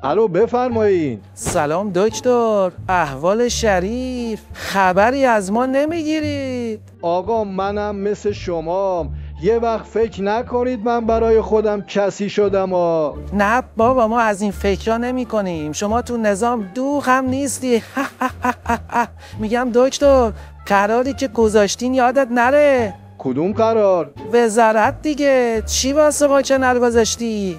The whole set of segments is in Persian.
الو بفرمایید. سلام دکتر، احوال شریف، خبری از ما نمیگیرید؟ آقا منم مثل شما یه وقت فکر نکنید من برای خودم کسی شدم نه بابا، ما از این فکرها نمی کنیم. شما تو نظام دوغ هم نیستی. میگم دکتر، قراری که گذاشتین یادت نره. کدوم قرار؟ وزارت دیگه، چی واسه ما که نگذاشتی؟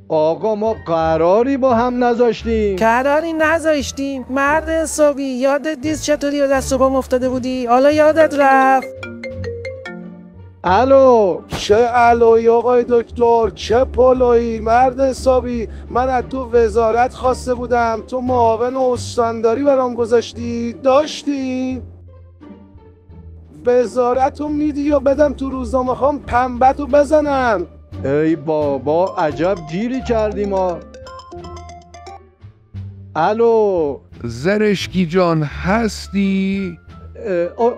آقا ما قراری با هم نذاشتیم. قراری نذاشتیم؟ مرد حسابی، یادت نیست چطوری دست صبحم افتاده بودی؟ حالا یادت رفت؟ الو چه الوی آقای دکتر، چه پلویی مرد حسابی. من از تو وزارت خواسته بودم، تو معاون استانداری برام گذاشتی. داشتی وزارت رو میدی یا بدم تو روزنامه خواهم پنبت رو بزنم؟ ای بابا عجب گیری کردیم ما. الو زرشکی جان هستی؟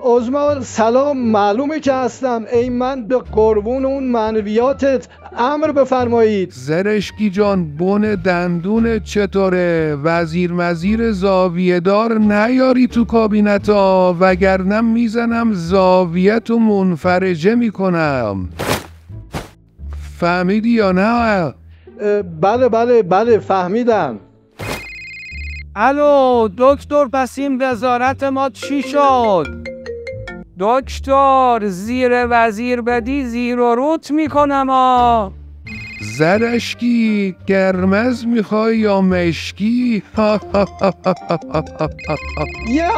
عظما سلام، معلومه که هستم. ای من به قربون اون معنویاتت، امر بفرمایید. زرشکی جان بن دندون چطوره؟ وزیر زاویه دار نیاری تو کابینتا، وگرنه میزنم زاویه تو منفرجه میکنم. فهمیدی یا نه؟ بله فهمیدم. الو دکتر، پس این وزارت ما چی شد؟ دکتر، زیر وزیر بدی زیر و روت میکنم زرشکی قرمز میخوای یا مشکی؟ یا